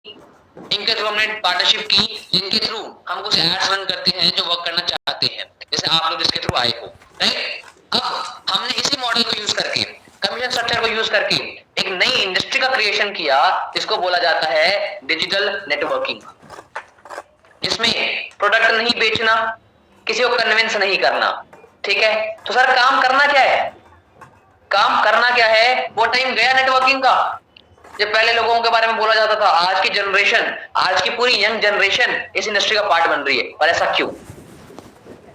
इनके थ्रू हमने पार्टनरशिप की, जिनके थ्रू हम कुछ एड्स रन करते हैं जो वर्क करना चाहते हैं, जैसे आप लोग इसके थ्रू आए हो, राइट। अब हमने इसी मॉडल को यूज करके, कमीशन स्ट्रक्चर को यूज करके एक नई इंडस्ट्री का क्रिएशन किया, जिसको बोला जाता है डिजिटल नेटवर्किंग, जिसमें प्रोडक्ट नहीं बेचना, किसी को कन्विंस नहीं करना, ठीक है। तो सर काम करना क्या है, काम करना क्या है, वो टाइम गया नेटवर्किंग का, जब पहले लोगों के बारे में बोला जाता था। आज की जनरेशन, आज की पूरी यंग जनरेशन इस इंडस्ट्री का पार्ट बन रही है। और ऐसा क्यों,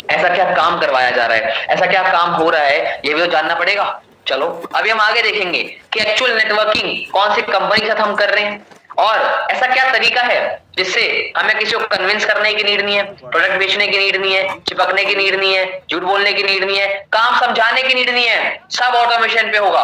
ऐसा क्या काम करवाया जा रहा है, ऐसा क्या काम हो रहा है, ये भी तो जानना पड़ेगा। चलो अभी हम आगे देखेंगे कि एक्चुअल नेटवर्किंग कौन सी कंपनी के साथ हम कर रहे हैं, और ऐसा क्या तरीका है जिससे हमें किसी को कन्विंस करने की नीड नहीं है, प्रोडक्ट बेचने की नीड नहीं है, चिपकने की नीड नहीं है, झूठ बोलने की नीड नहीं है, काम समझाने की नीड नहीं है। सब ऑटोमेशन पे होगा।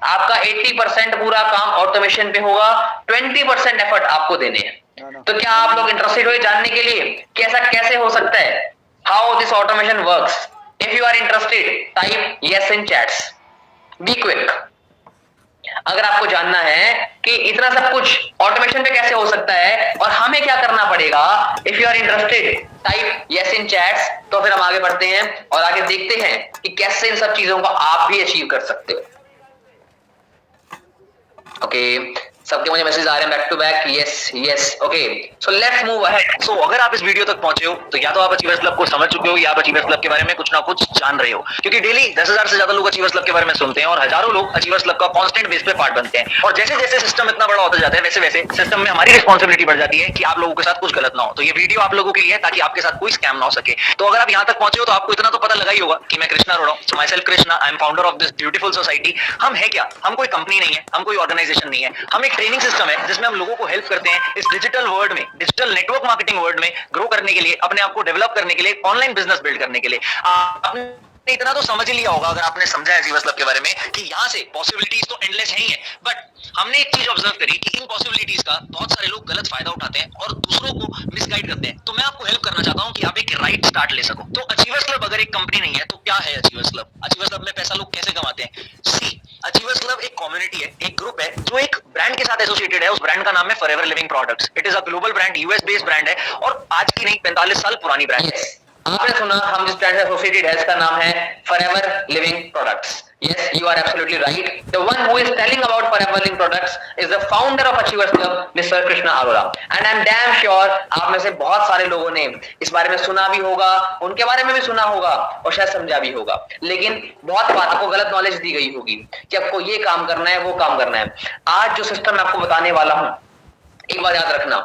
आपका 80% पूरा काम ऑटोमेशन पे होगा, 20% एफर्ट आपको देने हैं। तो क्या आप लोग इंटरेस्टेड हो जानने के लिए कि ऐसा कैसे हो सकता है, how this automation works? If you are interested, type yes in chats, be quick. अगर आपको जानना है कि इतना सब कुछ ऑटोमेशन पे कैसे हो सकता है और हमें क्या करना पड़ेगा, if you are interested type yes in chats. तो फिर हम आगे बढ़ते हैं और आगे देखते हैं कि कैसे इन सब चीजों को आप भी अचीव कर सकते हो। ओके, सबके मुझे मैसेज आ रहे हैं back to back, yes yes, okay, so let's move ahead. So अगर आप इस वीडियो तक पहुंचे हो तो या तो आप अचीवर्स क्लब को समझ चुके हो या आप अचीवर्स क्लब के बारे में कुछ ना कुछ जान रहे हो, क्योंकि डेली 10,000 से ज्यादा लोग अचीवर्स क्लब के बारे में सुनते हैं और हजारों लोग अचीवर्स क्लब का कांस्टेंट बेस पे पार्ट बनते हैं। और जैसे जैसे सिस्टम इतना बड़ा होता जाता है वैसे वैसे सिस्टम में हमारी रिस्पॉन्सिबिलिटी बढ़ जाती है कि आप लोगों के साथ कुछ गलत ना हो। तो ये वीडियो आप लोगों के लिए है ताकि आपके साथ कोई स्कैम ना हो सके। तो अगर आप यहाँ तक पहुंचे हो तो आपको इतना तो पता लगा ही होगा कि मैं Krishna Arora, my self Krishna, I am founder of this beautiful society. हम है क्या, हम कोई कंपनी नहीं है, हम कोई ऑर्गेनाइजेशन नहीं है, हम एक ट्रेनिंग सिस्टम है जिसमें हम लोगों को हेल्प करते हैं इस डिजिटल वर्ल्ड में, डिजिटल नेटवर्क मार्केटिंग वर्ल्ड में ग्रो करने के लिए, अपने आप को डेवलप करने के लिए, ऑनलाइन बिजनेस बिल्ड करने के लिए। आपने इतना तो समझ ही लिया होगा अगर आपने समझा है अचीवर्स क्लब के बारे में कि यहाँ से पॉसिबिलिटीज तो एंडलेस है ही है, बट हमने एक चीज ऑब्जर्व करी कि इन पॉसिबिलिटीज का बहुत सारे लोग गलत फायदा उठाते हैं और दूसरों को मिसगाइड करते हैं। तो मैं आपको हेल्प करना चाहता हूँ कि आप एक राइट स्टार्ट ले सको। तो अचीवर्स क्लब अगर एक कंपनी नहीं है तो क्या है अचीवर्स क्लब? अचीवर्स क्लब में पैसा लोग कैसे कमाते हैं? सी, अचीवर्स क्लब एक कम्युनिटी है, एक ग्रुप है जो एक ब्रांड के साथ एसोसिएटेड है। उस ब्रांड का नाम है forever living products. It is a global brand, US based brand है और आज की नहीं 45 साल पुरानी ब्रांड है। आपने सुना, हम जिस ब्रांड से एसोसिएटेड है इसका नाम है forever living products. Yes, you are absolutely right. The one who is telling about Forever Living Products is the founder of Achievers Club, Mr. Krishna Arora. And I'm damn sure आप में से बहुत सारे लोगों ने इस बारे में सुना भी होगा, उनके बारे में भी सुना होगा और शायद समझा भी होगा। लेकिन बहुत बार आपको गलत नॉलेज दी गई होगी कि आपको ये काम करना है, वो काम करना है। आज जो सिस्टम मैं आपको बताने वाला हूँ, एक बात याद रखना,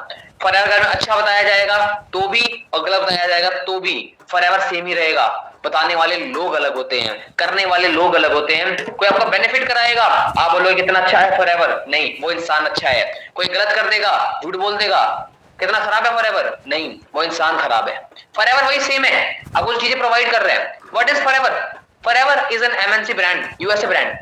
फॉरएवर में अच्छा बताया जाएगा तो भी और गलत बताया जाएगा तो भी फॉरएवर सेम ही रहेगा। बताने वाले लोग अलग होते हैं, करने वाले लोग अलग होते हैं। कोई आपको बेनिफिट कराएगा, आप बोलोगे कितना अच्छा है फॉरएवर, नहीं, वो इंसान अच्छा है। कोई गलत कर देगा, झूठ बोल देगा, कितना खराब है फॉरएवर, नहीं, वो इंसान खराब है। फॉरएवर वही सेम है, आप कुछ चीजें प्रोवाइड कर रहे हैं। What is forever? Forever is an MNC brand, USA brand,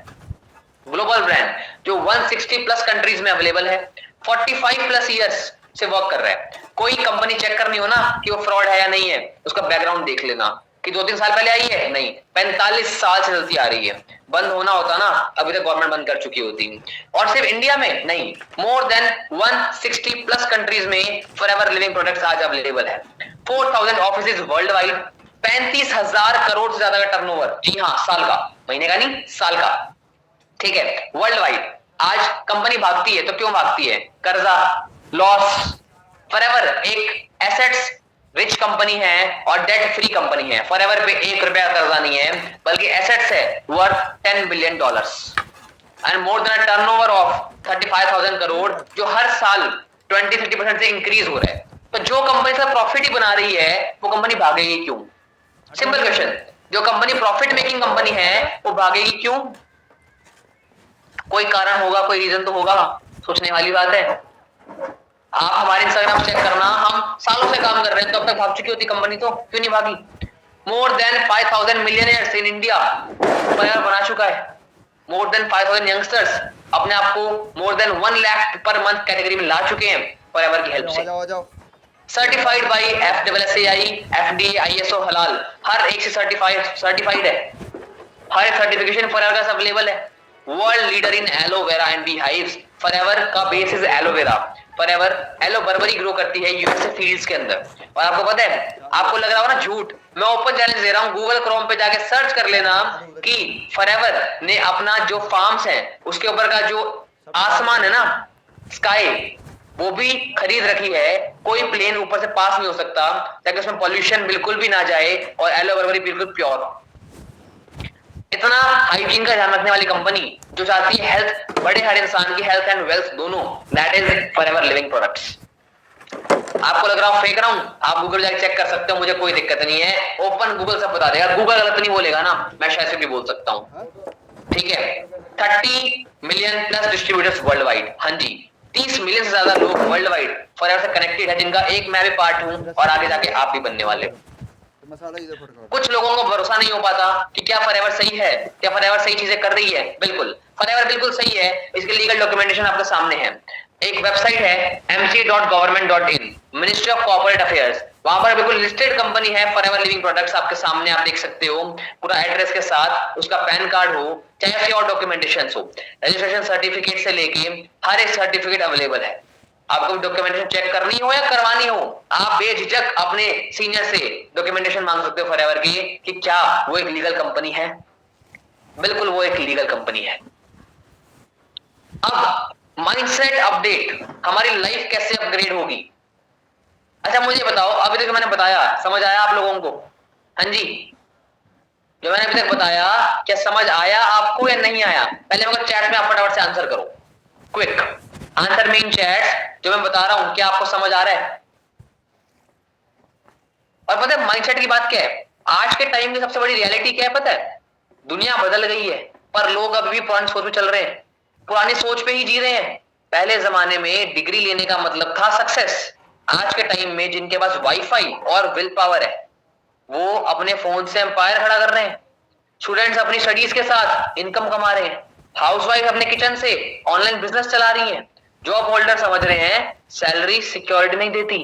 global brand जो 160 प्लस कंट्रीज में अवेलेबल है, 45 प्लस ईयर्स से वर्क कर रहा है। कोई कंपनी चेक करनी हो ना कि वो फ्रॉड है या नहीं है, उसका बैकग्राउंड देख लेना कि 2-3 साल पहले आई है, नहीं, 45 साल से चलती आ रही है। बंद होना होता ना अभी तक गवर्नमेंट बंद कर चुकी होती। और सिर्फ इंडिया में नहीं, मोर देन 160 प्लस कंट्रीज में फॉरएवर लिविंग प्रोडक्ट्स आज अवेलेबल है। 4000 ऑफिसेज वर्ल्ड वाइड, 35,000 करोड़ से ज्यादा का टर्नओवर, जी हाँ, साल का, महीने का नहीं, साल का, ठीक है, वर्ल्ड वाइड। आज कंपनी भागती है तो क्यों भागती है? कर्जा, लॉस। फॉरएवर एक एसेट्स रिच कंपनी है और डेट फ्री कंपनी है। फॉरएवर पे 1 रुपया कर्जा नहीं है, बल्कि एसेट्स है worth $10 billion and more than a turnover of 35,000 crore, जो हर साल 20-30% से इंक्रीज हो रहा है। तो जो कंपनी से प्रॉफिट ही बना रही है वो कंपनी भागेगी क्यों? सिंपल क्वेश्चन, जो कंपनी प्रॉफिट मेकिंग कंपनी है वो भागेगी क्यों? कोई कारण होगा, कोई रीजन तो होगा, सोचने वाली बात है। आप हमारे इंस्टाग्राम चेक करना, हम सालों से काम कर रहे हैं, तो अब तक भाग चुकी होती कंपनी तो क्यों नहीं भागी? More than 5,000 millionaires in India forever बना चुका है। मोर देन 5,000 यंगस्टर्स अपने आप को more than 1 lakh per month category में ला चुके हैं फॉरएवर की हेल्प से। Certified by FSSAI, FDA, ISO हलाल, हर एक से सर्टिफाइड है। हर सर्टिफिकेशन फॉरएवर का अवेलेबल है। World leader in aloe vera and bee hives, Forever का base is aloe vera. Forever aloe berry grow करती है यूएसए फील्ड्स के अंदर। और आपको पता है, आपको लग रहा होगा ना झूठ, मैं ओपन चैलेंज दे रहा हूं, गूगल क्रोम पे जाके सर्च कर लेना कि फॉरएवर ने अपना जो फार्म्स है उसके ऊपर का जो आसमान है ना, स्काई, वो भी खरीद रखी है। कोई प्लेन ऊपर से पास नहीं हो सकता ताकि उसमें पॉल्यूशन बिल्कुल भी ना जाए और एलो बर्बरी बिल्कुल प्योर हो। इतना हाइजीन का ध्यान रखने वाली कंपनी जो चाहती है हेल्थ, बड़े हर इंसान की हेल्थ एंड वेल्थ दोनों, that is forever living products. आपको लग रहा हूं फेंक रहा हूं, आप गूगल जाके चेक कर सकते हो, मुझे कोई दिक्कत नहीं है, ओपन गूगल सब बता देगा। गूगल गलत नहीं बोलेगा ना, मैं शायद से भी बोल सकता हूं, ठीक है। 30 million plus distributors world wide, हाँ जी, 30 मिलियन से ज्यादा लोग वर्ल्ड वाइड फॉरएवर से कनेक्टेड है, जिनका एक मैं भी पार्ट हूं और आगे जाके आप भी बनने वाले हो। कुछ लोगों को भरोसा नहीं हो पाता कि क्या फॉरएवर सही है, क्या फॉरएवर सही चीजें कर रही है। बिल्कुल फॉरएवर बिल्कुल सही है, इसके लीगल डॉक्यूमेंटेशन आपके सामने है। एक वेबसाइट है mc.government.in, ministry of corporate affairs, वहां पर बिल्कुल लिस्टेड कंपनी है फॉरएवर लिविंग प्रोडक्ट्स, आपके सामने आप देख सकते हो, पूरा एड्रेस के साथ, उसका पैन कार्ड हो, चाहे फिर और डॉक्यूमेंटेशन हो, रजिस्ट्रेशन सर्टिफिकेट से लेके हर एक सर्टिफिकेट अवेलेबल है। आपको डॉक्यूमेंटेशन चेक करनी हो या करवानी हो, आप बेझिझक अपने सीनियर से डॉक्यूमेंटेशन मांग सकते हो फॉरएवर की कि क्या वो एक लीगल कंपनी है। बिल्कुल वो एक लीगल कंपनी है। अब माइंडसेट अपडेट, हमारी लाइफ कैसे अपग्रेड होगी। अच्छा मुझे बताओ, अभी तक मैंने बताया, समझ आया आप लोगों को? हाँ जी, जो मैंने अभी तक बताया क्या समझ आया आपको या नहीं आया? पहले मेरे को चैट में आप फटाफट से आंसर करो, क्विक आंसर मी इन चैट, जो मैं बता रहा हूं क्या आपको समझ आ रहा है? और पता है माइंडसेट की बात क्या है, आज के टाइम की सबसे बड़ी रियलिटी क्या है पता है? दुनिया बदल गई है पर लोग अभी भी पुरानी सोच में चल रहे हैं, पुरानी सोच पे ही जी रहे हैं। पहले जमाने में डिग्री लेने का मतलब था सक्सेस, आज के टाइम में जिनके पास वाईफाई और विल पावर है वो अपने फोन से एम्पायर खड़ा कर रहे हैं। स्टूडेंट्स अपनी स्टडीज के साथ इनकम कमा रहे हैं, हाउसवाइफ अपने किचन से ऑनलाइन बिजनेस चला रही हैं, जॉब होल्डर समझ रहे हैं सैलरी सिक्योरिटी नहीं देती।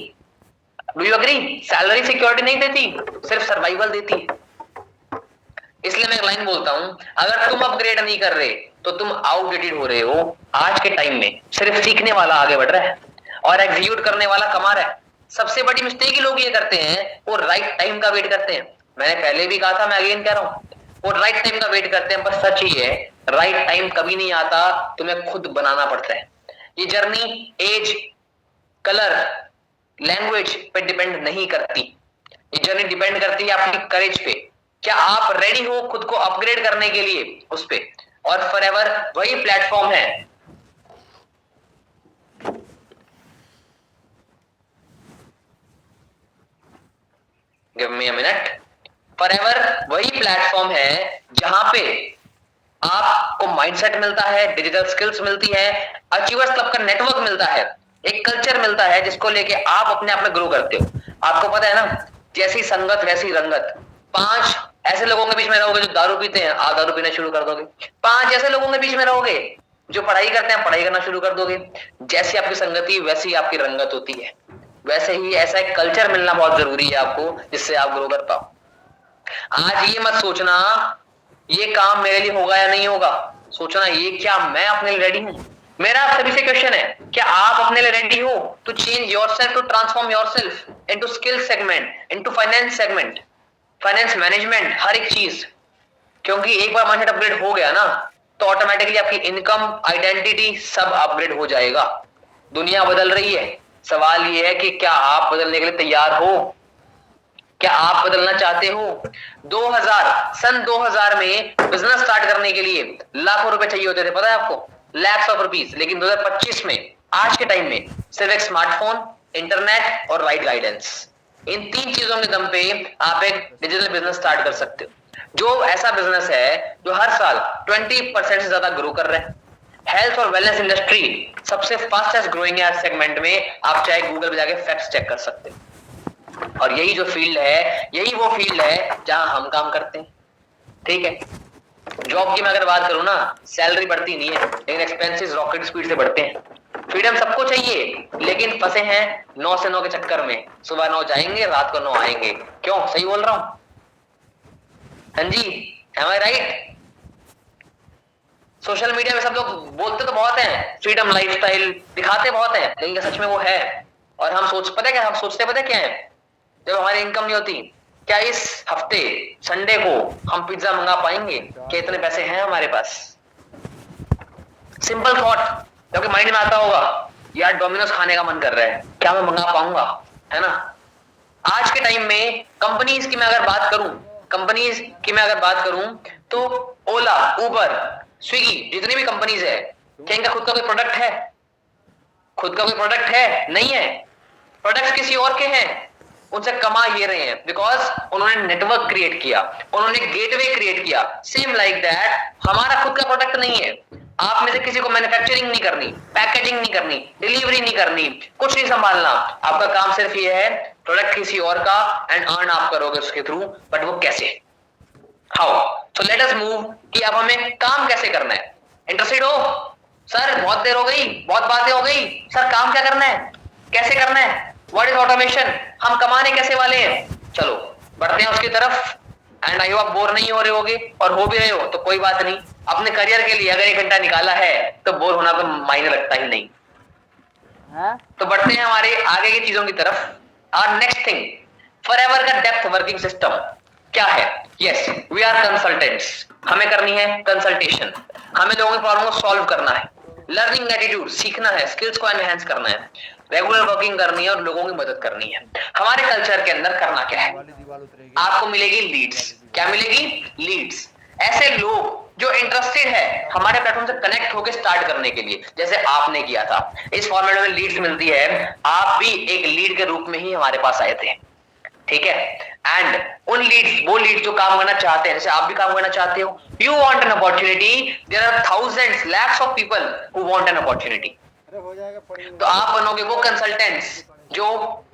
Do you agree? Salary security नहीं देती, सिर्फ सर्वाइवल देती है। इसलिए मैं एक लाइन बोलता हूं, अगर तुम अपग्रेड नहीं कर रहे तो तुम आउटडेटेड हो रहे हो। आज के टाइम में सिर्फ सीखने वाला आगे बढ़ रहा है और एग्जीक्यूट करने वाला कमा रहा है। सबसे बड़ी मिस्टेक ही लोग ये करते हैं, वो राइट टाइम का वेट करते हैं। मैंने पहले भी कहा था, मैं अगेन कह रहा हूं, वो राइट टाइम का वेट करते हैं, पर सच ही है राइट टाइम कभी नहीं आता, तुम्हें खुद बनाना पड़ता है। ये जर्नी एज, कलर, लैंग्वेज पे डिपेंड नहीं करती, ये जर्नी डिपेंड करती है आपकी करेज पे। क्या आप रेडी हो खुद को अपग्रेड करने के लिए उस पे? और फॉरएवर वही प्लेटफॉर्म है। Give me a minute. Forever वही प्लेटफॉर्म है जहां पे आपको माइंडसेट मिलता है, डिजिटल स्किल्स मिलती है, अचीवर्स क्लब का नेटवर्क मिलता है, एक कल्चर मिलता है जिसको लेके आप अपने आप में ग्रो करते हो। आपको पता है ना, जैसी संगत वैसी रंगत। 5 ऐसे लोगों के बीच में रहोगे जो दारू पीते हैं, आप दारू पीना शुरू कर दोगे। 5 ऐसे लोगों के बीच में रहोगे जो पढ़ाई करते हैं, पढ़ाई करना शुरू कर दोगे। जैसी आपकी संगति वैसी आपकी रंगत होती है। वैसे ही ऐसा एक कल्चर मिलना बहुत जरूरी है आपको, जिससे आप ग्रो कर पाओ। आज ये मत सोचना ये काम मेरे लिए होगा या नहीं होगा, सोचना ये क्या मैं अपने लिए रेडी हूं। मेरा आप सभी से क्वेश्चन है, क्या आप अपने लिए रेडी हो to change yourself, to transform yourself into skill segment, into finance segment, finance management, हर एक चीज। क्योंकि एक बार माइंडसेट अपग्रेड हो गया ना तो ऑटोमेटिकली आपकी इनकम, आइडेंटिटी सब अपग्रेड हो जाएगा। दुनिया बदल रही है, सवाल ये है कि क्या आप बदलने के लिए तैयार हो? क्या आप बदलना चाहते हो? सन 2000 में बिजनेस स्टार्ट करने के लिए लाखों रुपए चाहिए होते थे, पता है आपको? Lakhs of rupees. लेकिन 2025 में, आज के टाइम में, सिर्फ एक स्मार्टफोन, इंटरनेट और राइट गाइडेंस, इन 3 चीजों के दम पे आप एक डिजिटल बिजनेस स्टार्ट कर सकते हो। जो ऐसा बिजनेस है जो हर साल 20% से ज्यादा ग्रो कर रहा है। हेल्थ और वेलनेस इंडस्ट्री सबसे फास्टेस्ट ग्रोइंग है सेगमेंट में, आप चाहे गूगल पे जाके फैक्ट्स चेक कर सकते हो। और यही जो फील्ड है, यही वो फील्ड है जहां हम काम करते हैं, ठीक है। जॉब की मैं अगर बात करूं ना, सैलरी बढ़ती नहीं है लेकिन एक्सपेंसेस रॉकेट स्पीड से बढ़ते हैं। फ्रीडम सबको चाहिए लेकिन फंसे हैं 9 से 9 के चक्कर में, सुबह 9 जाएंगे, रात को 9 आएंगे। क्यों? सही बोल रहा हूं? हाँ जी, am I right? Social media पे सब लोग बोलते तो बहुत हैं, फ्रीडम लाइफस्टाइल दिखाते बहुत हैं, लेकिन क्या सच में वो है? और हम पता है क्या, हम सोचते पता है क्या है, जब हमारी इनकम नहीं होती, क्या इस हफ्ते संडे को हम पिज्जा मंगा पाएंगे? क्या इतने पैसे हैं हमारे पास? सिंपल थॉट, क्योंकि माइंड में आता होगा यार डोमिनोज खाने का मन कर रहा है, क्या मैं मंगा पाऊंगा, है ना? आज के टाइम में कंपनीज की मैं अगर बात करूं तो ओला, उबर, स्विगी, जितनी भी कंपनीज है, क्या इनका खुद का कोई प्रोडक्ट है? नहीं है। प्रोडक्ट्स किसी और के हैं, उनसे कमा ये रहे हैं, बिकॉज उन्होंने नेटवर्क क्रिएट किया, उन्होंने गेटवे क्रिएट किया। सेम लाइक दैट हमारा खुद का प्रोडक्ट नहीं है। आप में से किसी को मैन्युफैक्चरिंग नहीं करनी, पैकेजिंग नहीं करनी, डिलीवरी नहीं करनी, कुछ नहीं संभालना। आपका काम सिर्फ ये है प्रोडक्ट किसी और का एंड अर्न आप करोगे उसके थ्रू, बट वो कैसे, how? So let us move कि अब हमें काम कैसे करना है। इंटरेस्टेड हो? सर बहुत देर हो गई, बहुत बातें हो गई, सर काम क्या करना है, कैसे करना है, व्हाट इज ऑटोमेशन, हम कमाने कैसे वाले हैं? चलो बढ़ते हैं उसकी तरफ। एंड आई होप आप बोर नहीं हो रहे होगे, और हो भी रहे हो तो कोई बात नहीं। अपने करियर के लिए अगर 1 घंटा निकाला है तो बोर होना तो मायने लगता ही नहीं। तो बढ़ते हैं हमारे आगे की चीजों की तरफ। आवर नेक्स्ट थिंग, फॉरएवर का डेप्थ वर्किंग सिस्टम क्या है? Yes, we are consultants. हमें करनी है कंसल्टेशन, हमें लोगों की प्रॉब्लम को सॉल्व करना है, लर्निंग एटीट्यूड सीखना है, स्किल्स को एनहांस करना है, रेगुलर वर्किंग करनी है और लोगों की मदद करनी है। हमारे कल्चर के अंदर करना क्या है? आपको मिलेगी लीड्स। क्या मिलेगी? लीड्स। ऐसे लोग जो इंटरेस्टेड है हमारे प्लेटफॉर्म से कनेक्ट होकर स्टार्ट करने के लिए, जैसे आपने किया था। इस फॉर्मेट में लीड्स मिलती है, आप भी एक लीड के रूप में ही हमारे पास आए थे, ठीक है? एंड वो लीड्स जो काम करना चाहते हैं, जैसे आप भी काम करना चाहते हो, you want an opportunity, there are thousands lakhs of people who want an opportunity. तो आप बनोगे वो कंसल्टेंट्स जो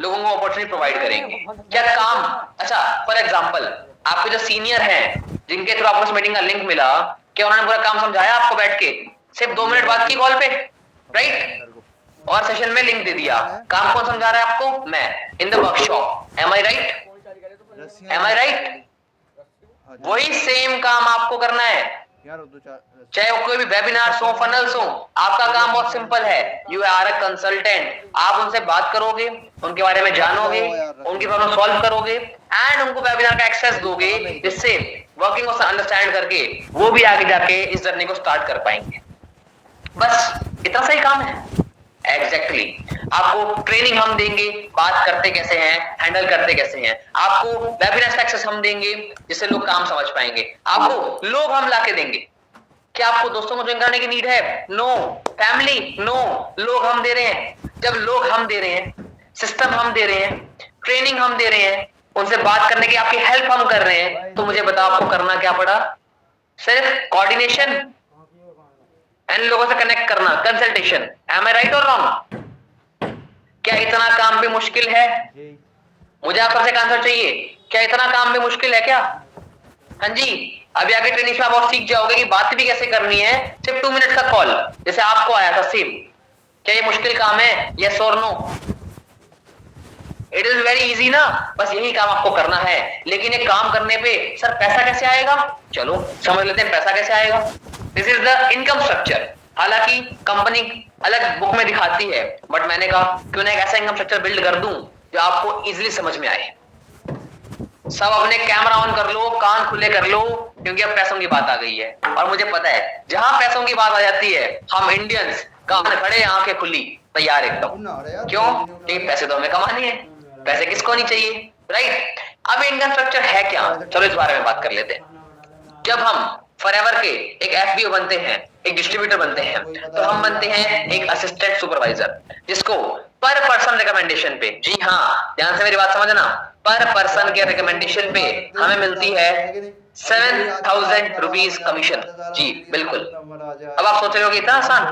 लोगों को अपॉर्चुनिटी प्रोवाइड करेंगे। क्या काम, अच्छा फॉर एग्जांपल आपके जो सीनियर हैं जिनके थ्रू आपको इस मीटिंग का लिंक मिला, क्या उन्होंने पूरा काम समझाया आपको बैठ के? सिर्फ 2 मिनट बाद की कॉल पे, राइट? और सेशन में लिंक दे दिया। काम कौन समझा रहा है आपको? मैं, in the workshop. Am I right? वही सेम काम आपको करना है, चाहे वो कोई भी वेबिनार्स हो, फनल्स हो। आपका काम बहुत सिंपल है, यू आर अ कंसल्टेंट। आप उनसे बात करोगे, उनके बारे में जानोगे, उनकी प्रॉब्लम सॉल्व करोगे एंड उनको वेबिनार का एक्सेस दोगे, जिससे वर्किंग को अंडरस्टैंड करके वो भी आगे जाके इस जर्नी को स्टार्ट कर पाएंगे। बस इतना सही काम है। एग्जैक्टली आपको ट्रेनिंग हम देंगे, बात करते कैसे हैं, हैंडल करते कैसे हैं। आपको वेबिनार एक्सेस हम देंगे जिससे लोग काम समझ पाएंगे। आपको लोग हम लाके देंगे। क्या आपको दोस्तों को ज्वाइन करने की नीड है? नो। फैमिली? नो। लोग हम दे रहे हैं। जब लोग हम दे रहे हैं, सिस्टम हम दे रहे हैं, ट्रेनिंग हम दे रहे हैं, उनसे बात करने की आपकी हेल्प हम कर रहे हैं, तो मुझे बताओ आपको करना क्या पड़ा? सिर्फ कोऑर्डिनेशन एंड लोगों से कनेक्ट करना, कंसल्टेशन। एम आई राइट और रॉन्ग? क्या इतना काम भी मुश्किल है? मुझे आप सबसे आंसर चाहिए, क्या इतना काम भी मुश्किल है क्या? हाँ जी, अभी आगे ट्रेनिंग में आप सीख जाओगे कि बात भी कैसे करनी है। सिर्फ 2 मिनट का कॉल जैसे आपको आया था सेम। क्या ये मुश्किल काम है? यस और no? It is very easy ना, बस यही काम आपको करना है। लेकिन ये काम करने पे सर पैसा कैसे आएगा? चलो समझ लेते हैं पैसा कैसे आएगा। This is the income structure. हालांकि कंपनी अलग बुक में दिखाती है, बट मैंने कहा क्यों ना एक ऐसा इनकम स्ट्रक्चर बिल्ड कर दूं जो आपको इजीली समझ में आए। सब अपने कैमरा ऑन कर लो, कान खुले कर लो, क्योंकि अब पैसों की बात आ गई है। और मुझे पता है जहां पैसों की बात आ जाती है, हम इंडियंस कान खड़े, आंखें खुली, तैयार एकदम। क्यों? क्योंकि पैसे तो हमें कमाने हैं, पैसे किसको नहीं चाहिए, राइट? अब इनकम स्ट्रक्चर है क्या, चलो इस बारे में बात कर लेते हैं। जब हम फॉरएवर के एक एफबीओ बनते हैं, एक डिस्ट्रीब्यूटर बनते हैं, तो हम बनते हैं एक असिस्टेंट सुपरवाइजर, जिसको पर पर्सन रिकमेंडेशन पे, जी हाँ ध्यान से मेरी बात समझना, पर पर्सन के रिकमेंडेशन पे हमें मिलती है 7,000 रुपीज कमीशन। जी बिल्कुल। अब आप सोच रहे हो कि इतना आसान,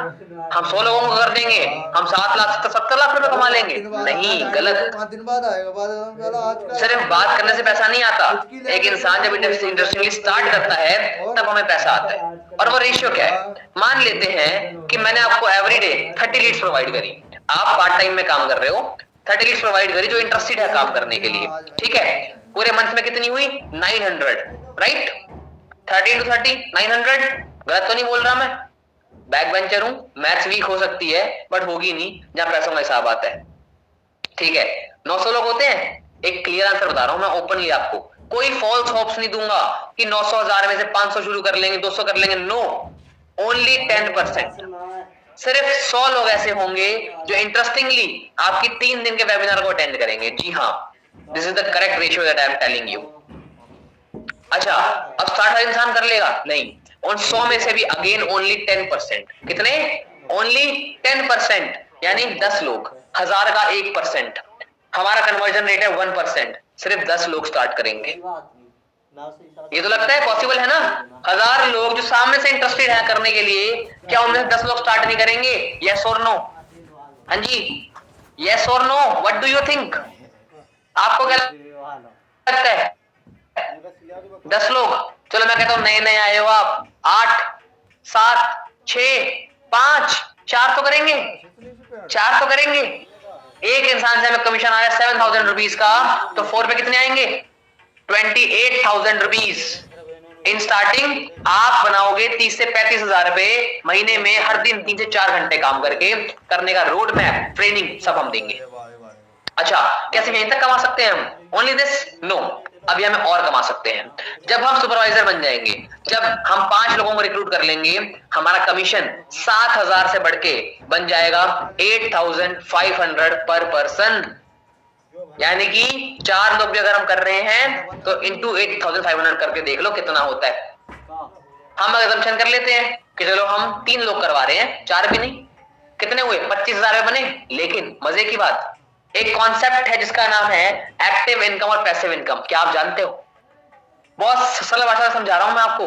हम 100 लोगों को कर देंगे, हम 7 लाख 70 लाख रुपए कमा लेंगे? नहीं, गलत। सिर्फ बात करने से पैसा नहीं आता। एक इंसान जब इंडस्ट्रियली स्टार्ट करता है तब हमें पैसा आता है। और वो रेशियो क्या है? मान लेते हैं कि मैंने आपको एवरीडे 30 लीड्स प्रोवाइड करी, आप पार्ट टाइम में काम कर रहे हो, 30 लीड्स प्रोवाइड करी जो इंटरेस्टेड है काम करने के लिए, ठीक है? पूरे मंथ में कितनी हुई? 900, राइट? 30 into 30 900, गलत तो नहीं बोल रहा मैं? बैक बेंचर हूं, मैथ्स वीक हो सकती है बट होगी नहीं जहां पैसों का हिसाब आता है। ठीक है, 900 लोग होते हैं। एक क्लियर आंसर बता रहा हूं मैं ओपनली आपको, कोई फॉल्स होप्स नहीं दूंगा कि 900 1000 में से 500 शुरू कर लेंगे, 200 कर लेंगे, नो, ओनली 10%। सिर्फ 100 लोग ऐसे होंगे जो इंटरेस्टिंगली आपकी 3 दिन के वेबिनार को अटेंड करेंगे। जी हाँ, this is the correct ratio that I am telling you. अच्छा, अब 60 इंसान कर लेगा? नहीं, उन 100 में से भी अगेन ओनली 10%। कितने? ओनली 10%, यानी 10 लोग, 1000 का 1%। हमारा कन्वर्जन रेट है 1%, सिर्फ 10 लोग स्टार्ट करेंगे। ये तो लगता है पॉसिबल है ना? 1000 लोग जो सामने से इंटरेस्टेड है करने के लिए, क्या उनमें 10 लोग स्टार्ट नहीं करेंगे? यस और नो? हाँ जी, यस और no? What do you think? आपको क्या लगता है? 10 लोग? चलो मैं कहता हूं नए नए आए हो आप, 8 7 6 5 4 तो करेंगे, 4 तो करेंगे। एक इंसान से हमें कमीशन आ रहा है 7000 रुपीज का, तो 4 पे कितने आएंगे? 28,000 रुपीज इन स्टार्टिंग। आप बनाओगे 30 से 35,000 रुपए महीने में, हर दिन 3 से 4 घंटे काम करके, करने का रोड मैप, ट्रेनिंग सब हम देंगे। अच्छा, कैसे यहीं तक कमा सकते हैं हम? Only this? नो, अभी हमें और कमा सकते हैं। जब हम सुपरवाइजर बन जाएंगे, जब हम 5 लोगों को रिक्रूट कर लेंगे, हमारा कमीशन 7,000 से बढ़ के बन जाएगा 8,500 पर पर्सन। यानी कि 4 लोग भी अगर हम कर रहे हैं तो इंटू 8,500 करके देख लो कितना होता है। हम अजम्पशन कर लेते हैं कि चलो हम 3 लोग करवा रहे हैं, 4 भी नहीं, कितने हुए? 25,000 बने। लेकिन मजे की बात, एक कॉन्सेप्ट है जिसका नाम है एक्टिव इनकम और पैसिव इनकम। क्या आप जानते हो? बहुत सरल भाषा में समझा रहा हूं मैं आपको।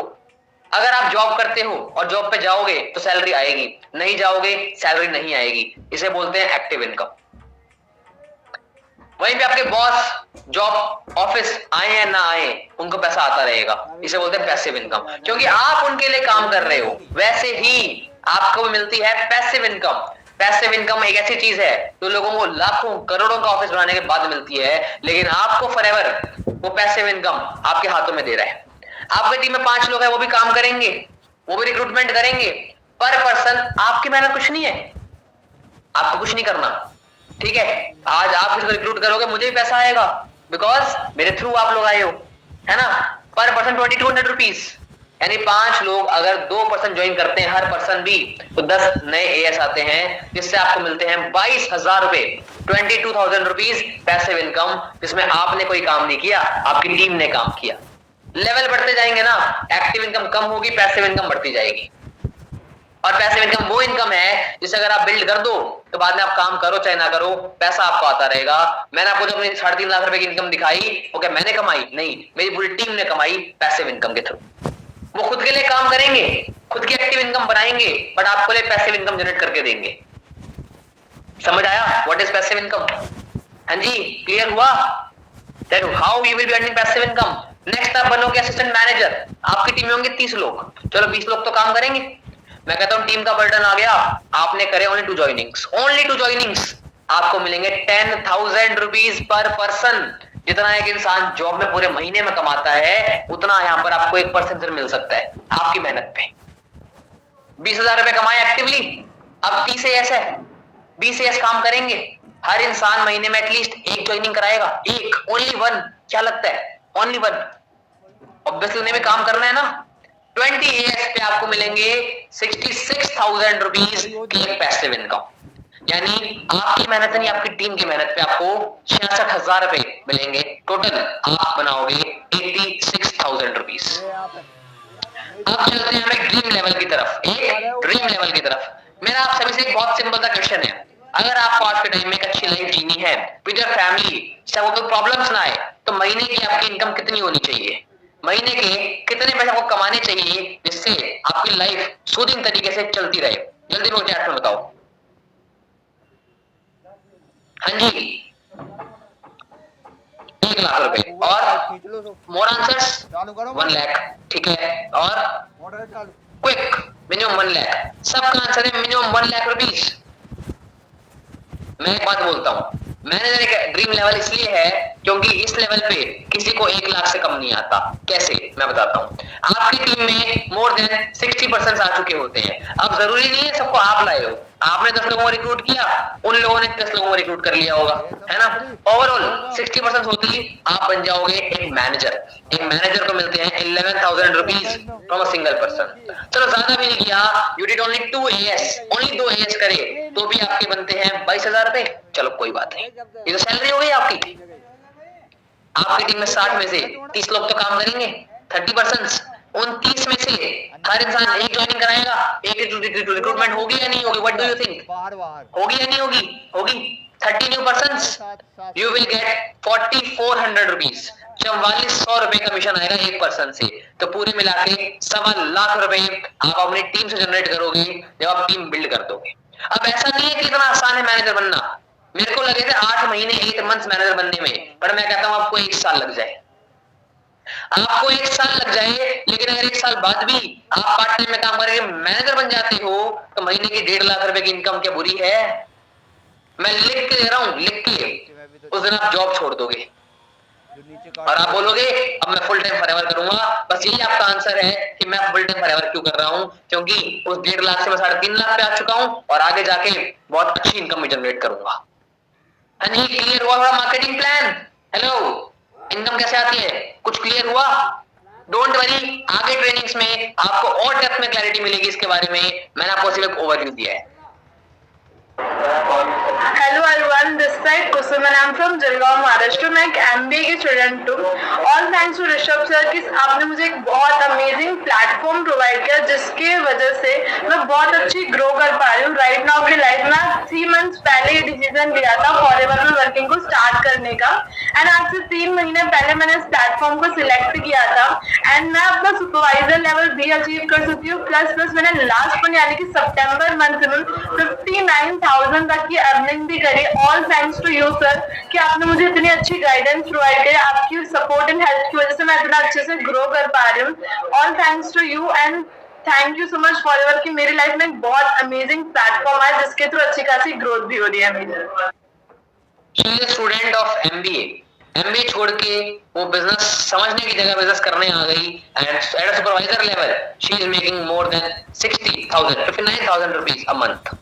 अगर आप जॉब करते हो और जॉब पे जाओगे तो सैलरी आएगी, नहीं जाओगे सैलरी नहीं आएगी, इसे बोलते हैं एक्टिव इनकम। वहीं पे आपके बॉस जॉब ऑफिस आए या ना आए, उनको पैसा आता रहेगा, इसे बोलते हैं पैसिव इनकम। क्योंकि आप उनके लिए काम कर रहे हो, वैसे ही आपको भी मिलती है पैसिव इनकम। पैसिव इनकम एक ऐसी चीज है जो लोगों को लाखों करोड़ों का ऑफिस बनाने के बाद मिलती है, लेकिन आपको फॉरएवर वो पैसिव इनकम आपके हाथों में दे रहा है। आपकी टीम में 5 लोग हैं, वो भी काम करेंगे, वो भी रिक्रूटमेंट करेंगे, पर पर्सन आपकी मेहनत कुछ नहीं है, आपको कुछ नहीं करना। ठीक है, आज आप किसी को रिक्रूट करोगे, मुझे भी पैसा आएगा, बिकॉज मेरे थ्रू आप लोग आए हो, है ना? पर पर्सन 2200 रुपीज, यानी 5 लोग अगर 2% ज्वाइन करते हैं हर पर्सन भी, तो 10 नए एएस आते हैं, जिससे आपको मिलते हैं 22,000 रुपए, 22,000 रुपीज पैसिव इनकम, जिसमें आपने कोई काम नहीं किया, आपकी टीम ने काम किया। लेवल बढ़ते जाएंगे ना, एक्टिव इनकम कम होगी, पैसिव इनकम बढ़ती जाएगी। और पैसिव इनकम वो इनकम है जिसे अगर आप बिल्ड कर दो तो बाद में आप काम करो चाहे ना करो, पैसा आपको आता रहेगा। मैंने आपको जो अपनी 3.5 लाख रुपए की इनकम दिखाई, वो क्या मैंने कमाई? नहीं, मेरी पूरी टीम ने कमाई पैसिव इनकम के थ्रू। वो खुद के लिए काम करेंगे, खुद की एक्टिव इनकम बनाएंगे, बट आपको लिए पैसिव इनकम जनरेट करके देंगे। समझ आया व्हाट इज पैसिव इनकम? हाँ जी, क्लियर हुआ? That how you will be earning passive income. Next आप बनोगे असिस्टेंट मैनेजर, आपकी टीम में होंगे 30 लोग, चलो 20 लोग तो काम करेंगे। मैं कहता हूं टीम का बर्डन आ गया, आपने करे ओनली 2 ज्वाइनिंग्स, ओनली 2 ज्वाइनिंग्स, आपको मिलेंगे 10,000 रुपीज पर पर्सन। जितना एक इंसान जॉब में पूरे महीने में कमाता है, उतना यहां पर आपको 1% मिल सकता है आपकी मेहनत पे। 20,000 रुपए कमाए एक्टिवली, अब 30 एएस है, 20 एएस काम करेंगे, हर इंसान महीने में एटलीस्ट 1 ज्वाइनिंग कराएगा, एक, ओनली 1। क्या लगता है? ओनली 1। ऑब्वियसली उन्हें भी काम करना है ना। 20 एएस पे आपको मिलेंगे 66,000 रुपीज की पैसिव इनकम, यानी आपकी मेहनत नहीं, आपकी टीम की मेहनत पे आपको 66,000 रुपए मिलेंगे। टोटल आप बनाओगे 86,000 रुपीज। अब चलते हैं हमें ड्रीम लेवल की तरफ, एक ड्रीम लेवल की तरफ। मेरा आप सभी से एक बहुत सिंपल सा क्वेश्चन है, अगर आपको आज के टाइम में एक अच्छी लाइफ जीनी है विद योर फैमिली, चाहे वो प्रॉब्लम्स ना आए, तो महीने की आपकी इनकम कितनी होनी चाहिए? महीने के कितने पैसे आपको कमाने चाहिए जिससे आपकी लाइफ सूदिंग तरीके से चलती रहे? जल्दी लोग चैट में बताओ। हाँ जी, 1 लाख रुपए। और मोर आंसर्स? 1 लाख। ठीक है, और क्विक मिनिमम 1 लाख। सबका आंसर है मिनिमम 1 लाख रुपीज। मैं एक बात बोलता हूं, मैनेजर एक ड्रीम लेवल इसलिए है क्योंकि इस लेवल पे किसी को 1 लाख से कम नहीं आता। कैसे, मैं बताता हूँ। आपकी टीम में मोर देन 60% आ चुके होते हैं। अब जरूरी नहीं है सबको आप लाए हो, आपने 10 लोगों को रिक्रूट किया, उन लोगों ने 10 लोगों को रिक्रूट कर लिया होगा, है ना। ओवरऑल 60% होती आप बन जाओगे एक मैनेजर। एक मैनेजर को मिलते हैं 11,000 rupees from a single person. चलो ज्यादा भी नहीं किया, you did only 2 AS, only 2 AS करे तो भी आपके बनते हैं 22,000 रुपए। चलो कोई बात नहीं, ये तो सैलरी हो गई आपकी। आपकी टीम में 60 में से 30 लोग तो काम करेंगे, 30%। उन 30 में से हर इंसान एक ज्वाइनिंग कराएगा, एक रिक्रूटमेंट होगी या नहीं होगी? व्हाट डू यू थिंक, होगी या नहीं होगी? होगी। 30 new persons, you will get 4,400 rupees, 4400 रुपए कमीशन आएगा एक पर्सन से। तो पूरे मिला के 1.25 लाख रुपए आप अपनी टीम से जनरेट करोगे जब आप टीम बिल्ड कर दोगे। अब ऐसा नहीं है कि इतना आसान है मैनेजर बनना। मेरे को लगे थे 8 महीने 8 मंथ्स मैनेजर बनने में, पर मैं कहता हूं आपको 1 साल लग जाए। आपको 1 साल लग जाए, लेकिन अगर 1 साल बाद भी आप पार्ट टाइम में काम करके मैनेजर बन जाते हो तो महीने की 1.5 लाख रुपए की इनकम क्या बुरी है? मैं लिख के दे रहा हूं, लिख के। उस दिन आप जॉब छोड़ दोगे और आप बोलोगे अब मैं फुल टाइम फॉरएवर करूंगा। बस यही आपका आंसर है कि मैं फुल टाइम फॉरएवर क्यों कर रहा हूं, क्योंकि उस 1.5 लाख से मैं 3.5 लाख पे आ चुका हूं और आगे जाके बहुत अच्छी इनकम भी जनरेट करूंगा। हाँ जी, क्लियर हुआ हमारा मार्केटिंग प्लान? हेलो, इनकम कैसे आती है, कुछ क्लियर हुआ? डोंट वरी, आगे ट्रेनिंग्स में आपको और डेप्थ में क्लैरिटी मिलेगी इसके बारे में। मैंने आपको सिर्फ एक ओवरव्यू दिया है। Hello everyone, this side Kusum and I am from Jalgaon Maharashtra. मैं एक MBA की स्टूडेंट हूँ। All thanks to Rishabh sir कि आपने मुझे एक बहुत अमेजिंग प्लेटफॉर्म प्रोवाइड किया जिसके वजह से मैं बहुत अच्छी ग्रो कर पा रही हूँ। राइट नाउ अपनी लाइफ में 3 मंथ्स पहले ये डिसीजन लिया था फॉरएवर में वर्किंग को स्टार्ट करने का, एंड आज से 3 महीने पहले मैंने इस प्लेटफॉर्म को सिलेक्ट किया था एंड मैं अपना सुपरवाइजर लेवल भी अचीव कर सकती हूँ। प्लस मैंने लास्ट मंथ यानी कि सितंबर मंथ में 59,000 तक की अर्निंग भी करी। All thanks to you sir कि आपने मुझे इतनी अच्छी गाइडेंस प्रोवाइड करी। आपकी सपोर्ट एंड हेल्प की वजह से मैं इतना अच्छे से ग्रो कर पा रही हूँ। All thanks to you and thank you so much forever कि मेरी लाइफ में एक बहुत अमेजिंग प्लेटफॉर्म है जिसके थ्रू अच्छी खासी ग्रोथ भी हो रही है मेरी। She is a student of MBA. MBA छोड़ के वो बिजनेस समझने की जगह बिजनेस करने आ गई and at a supervisor level she is making more than 60,000 59,000 rupees a month.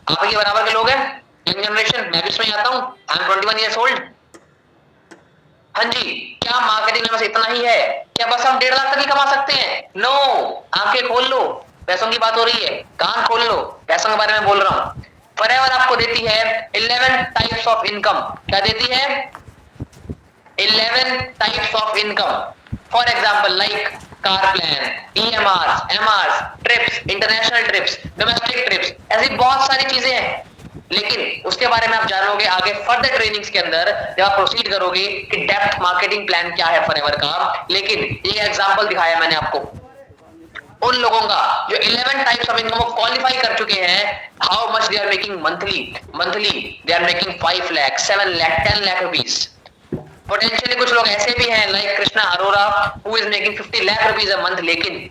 आपके बराबर के लोग हैं यंग जनरेशन, मैं भी इसमें आता हूँ। I am 21 years old. हाँ जी, क्या मार्केटिंग में बस इतना ही है? क्या बस हम 1.5 लाख तक ही कमा सकते हैं? नो, आंखें खोल लो, पैसों की बात हो रही है, कान खोल लो, पैसों के बारे में बोल रहा हूँ। फॉरएवर आपको देती है 11 टाइप्स ऑफ इनकम। क्या देती है? 11 types of income. For example like car plan, EMRs, MRs, trips, international trips, domestic trips, ऐसी बहुत सारी चीजें हैं। लेकिन उसके बारे में आप जानोगे आगे फर्दर ट्रेनिंग्स के अंदर जब आप प्रोसीड करोगे कि डेप्थ मार्केटिंग प्लान क्या है फॉरएवर का। लेकिन ये एग्जांपल दिखाया मैंने आपको उन लोगों का जो 11 टाइप्स ऑफ इनकम को क्वालिफाई कर चुके हैं। How much they are making monthly they are making 5 lakh, 7 lakh, 10 lakh rupees. Potentially कुछ लोग ऐसे भी हैं like Krishna Arora who is making 50 lakh rupees a month. लेकिन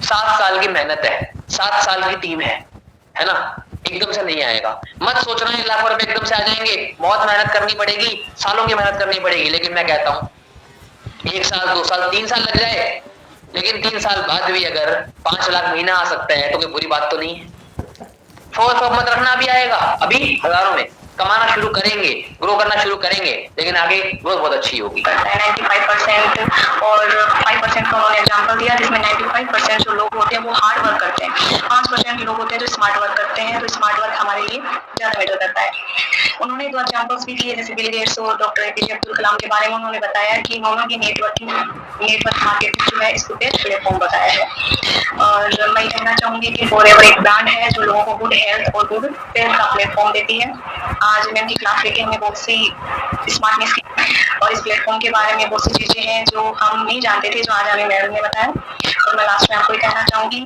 7 साल की मेहनत है, 7 साल की टीम है ना, एकदम से नहीं आएगा। मत सोचना 1 लाख रुपए एकदम से आ जाएंगे, बहुत मेहनत करनी पड़ेगी, सालों की मेहनत करनी पड़ेगी। लेकिन मैं कहता हूं 1 साल 2 साल 3 साल लग जाए, लेकिन 3 साल बाद भी अगर 5 लाख महीना आ सकता है तो कोई बुरी बात तो नहीं है। फोर्स ऑफ मत रखना, भी आएगा, अभी हजारों में कमाना शुरू करेंगे, ग्रो करना शुरू करेंगे, लेकिन आगे ग्रोथ बहुत अच्छी होगी। 95% और 5% का उन्होंने एग्जाम्पल दिया जिसमें 95% जो लोग होते हैं वो हार्ड वर्क करते हैं, 5% लोग होते हैं जो स्मार्ट वर्क करते हैं। तो स्मार्ट वर्क हमारे लिए ज्यादा मैटर करता है। उन्होंने 2 एग्जाम्पल्स भी दिए जैसे बिल गेट्स और डॉक्टर APJ अब्दुल कलाम के बारे में। उन्होंने बताया कि इन्होंने भी नेटवर्क मार्केटिंग जो है इसको बेस्ट प्लेटफॉर्म बताया है। और मैं कहना चाहूंगी कि फॉरएवर एक ब्रांड है जो लोगों को गुड हेल्थ और गुड वेल्थ का प्लेटफॉर्म देती है। आज मैम की क्लास लेके हमें बहुत सी स्मार्टनेस की और इस प्लेटफॉर्म के बारे में बहुत सी चीजें हैं जो हम नहीं जानते थे, जो आज हमें मैडम ने बताया। और मैं लास्ट में आपको ये कहना चाहूंगी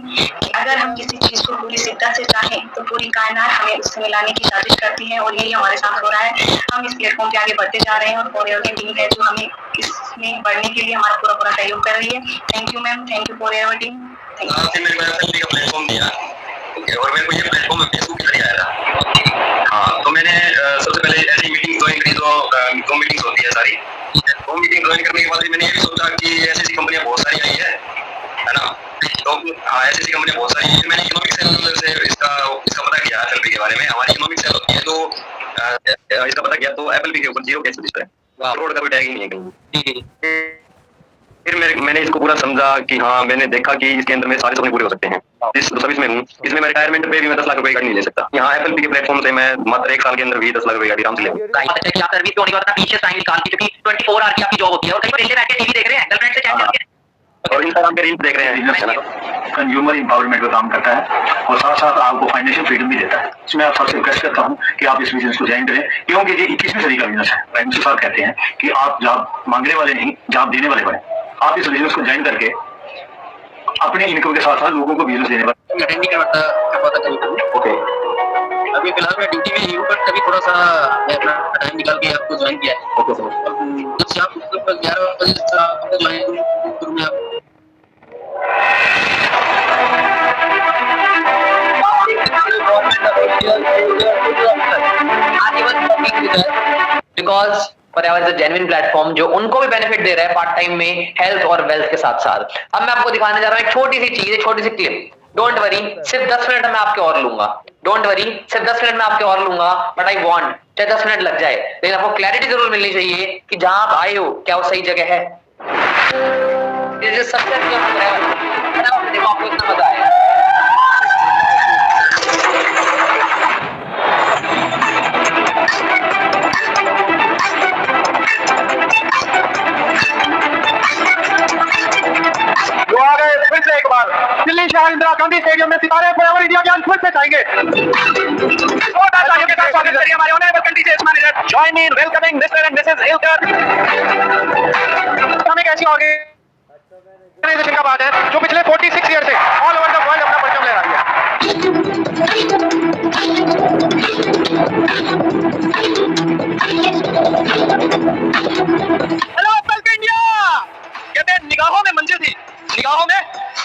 कि अगर हम किसी चीज को पूरी शिद्दत से चाहें तो पूरी कायनात हमें उससे मिलाने की साजिश करती है और यही हमारे साथ हो रहा है। हम इस प्लेटफॉर्म पे आगे बढ़ते जा रहे हैं और फॉरएवर की टीम है जो हमें इसमें बढ़ने के लिए हमारा पूरा सहयोग कर रही है। Thank you ma'am, thank you forever team. और मेरे को ये प्लेटफॉर्म फेसबुक के जरिए आया था। हाँ, तो मैंने वो मीटिंग्स होती है सारी। वो मीटिंग ज्वाइन करने के बाद मैंने ये भी सोचा कि ऐसी कंपनियां बहुत सारी आई है ना। तो हाँ, ऐसी कंपनियां बहुत सारी है। मैंने इकोनॉमिक सेल से इसका पता किया एफएलपी के बारे में। हमारी इकोनॉमिक सेल होती है तो इसका पता किया तो एफएलपी के ऊपर 0 कैसे लिस्ट है, रोड का कोई टैग ही नहीं है कहीं। फिर मैंने इसको पूरा समझा कि हाँ, मैंने देखा कि इसके अंदर में सारे सपने पूरे हो सकते हैं। इस सर्विस में हूँ, इसमें मैं रिटायरमेंट पे भी मैं 10 लाख रुपए गाड़ी नहीं ले सकता। यहाँ एफएलपी के प्लेटफॉर्म से मैं मात्र 1 साल के अंदर भी 10 लाख रुपए गाड़ी आराम से ले आप सर्विस पे होने के बाद पीछे टाइम निकाल के, क्योंकि 24 आवर की आपकी जॉब होती है और कहीं पर रेलवे बैठ के टीवी देख रहे हैं, गर्लफ्रेंड से चैट करके और इंस्टाग्राम पे रील्स देख रहे हैं। कंज्यूमर इंपावरमेंट का काम करता है और साथ साथ आपको फाइनेंशियल फ्रीडम भी देता है। इसमें आप सबसे रिक्वेस्ट करता हूँ कि आप इस बिजनेस को ज्वाइन करें, क्योंकि ये 21वीं सदी का बिजनेस है। प्राइम मिनिस्टर साहब कहते हैं कि आप जॉब मांगने वाले नहीं, जॉब देने वाले बने। आप इस बिजनेस को ज्वाइन करके अपने इनकम के साथ साथ लोगों को बिजनेस देने वाले। ओके, अभी फिलहाल मैं ड्यूटी में ही हूँ, बट कभी थोड़ा सा मैं अपना टाइम निकाल के आपको ज्वाइन किया है। ओके सर, जब से आप 11 बजे से आपको ज्वाइन तो मैं because Forever is a genuine platform जो उनको भी बेनिफिट दे रहा है पार्ट टाइम में हेल्थ और वेल्थ के साथ साथ। अब मैं आपको दिखाने जा रहा हूँ एक छोटी सी चीज, छोटी सी क्लिप। डोंट वरी, सिर्फ 10 मिनट में आपके और लूंगा। डोंट वरी, सिर्फ 10 मिनट में आपके और लूंगा, बट आई वांट चाहे 10 मिनट लग जाए, लेकिन आपको क्लैरिटी जरूर मिलनी चाहिए कि जहां आप आए हो क्या वो सही जगह है। ये सबसे देखो, आपको इतना मजा आएगा। वो आ गए फिर से एक बार दिल्ली शहर इंदिरा गांधी स्टेडियम में सितारे फॉरएवर इंडिया के अंत फिर से जाएंगे। हमारे honourable country sales manager join in welcoming Mr and Mrs Hilker. हमें कैसी ऑर्गेनाइजेशन का बात है जो पिछले 46 ईयर से ऑल ओवर द वर्ल्ड अपना परचम ले रही है। Hello welcome India. कहते हैं निगाहों में मंजिल थी, निगाहों में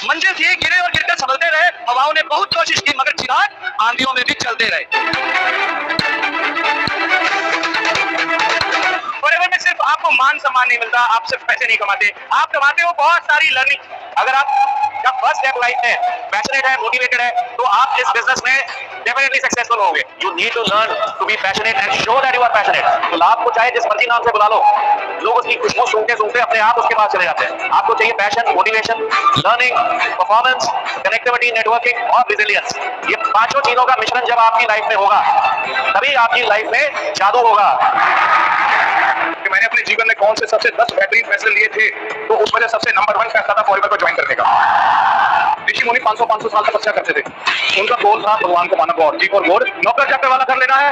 मंजिल थी, गिरे और गिरकर संभलते रहे। हवाओं ने बहुत कोशिश की मगर चिराग आंधियों में भी चलते रहे। फॉरएवर में सिर्फ आपको मान सम्मान नहीं मिलता, आप सिर्फ पैसे नहीं कमाते, आप कमाते हो बहुत सारी लर्निंग। अगर आप का फर्स्ट स्टेप लाइफ में पैशनेट है, मोटिवेटेड है, तो आप इस बिजनेस में डेफिनेटली सक्सेसफुल होंगे। You need to learn to be passionate and show that you are passionate. तो लाभ को चाहे जिस मर्जी नाम से बुला लो, लोग उसकी खुशबू सूंघते सूंघते अपने आप उसके पास चले जाते हैं। आपको चाहिए passion, motivation, learning, performance, connectivity, networking और रेजिलियंस। ये पांचों चीजों का मिश्रण जब आपकी लाइफ में होगा, तभी आपकी लाइफ में जादू होगा। कि मैंने अपने जीवन में कौन से सबसे 10 बेहतरीन फैसले लिए थे, तो उस वजह सबसे नंबर 1 फैसला था फॉरएवर को ज्वाइन करने का। ऋषि मुनि 500 साल तपस्या करते थे, उनका गोल था भगवान को माना गॉड, जी फॉर गॉड। नौकर चाकर वाला कर लेना है,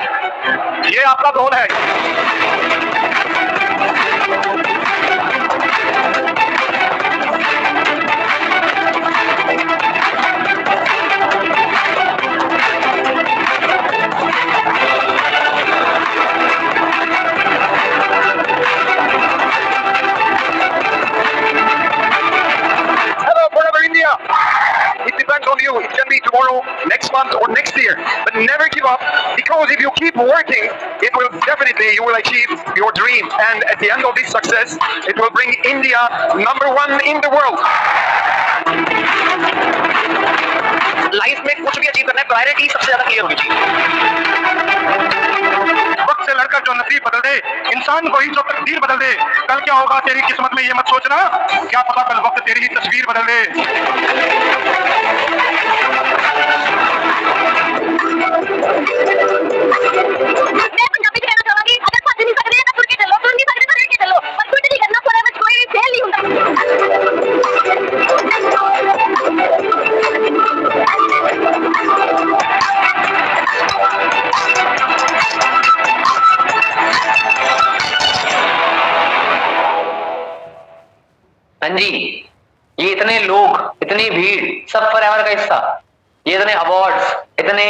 ये आपका गोल है। It depends on you. It can be tomorrow, next month or next year. But never give up, because if you keep working, it will definitely, you will achieve your dream. And at the end of this success, it will bring India number 1 in the world. Life में कुछ भी achieve करना है, priority सबसे ज्यादा clear होनी चाहिए। वक्त से लड़कर जो नसीब बदल दे, इंसान को ही जो तकदीर बदल दे। कल क्या होगा तेरी किस्मत में ये मत सोचना, क्या पता कल वक्त तेरी ही तस्वीर बदल दे। हाँ जी, ये इतने लोग, इतनी भीड़, सब फॉरएवर का हिस्सा। ये इतने अवार्ड्स, इतने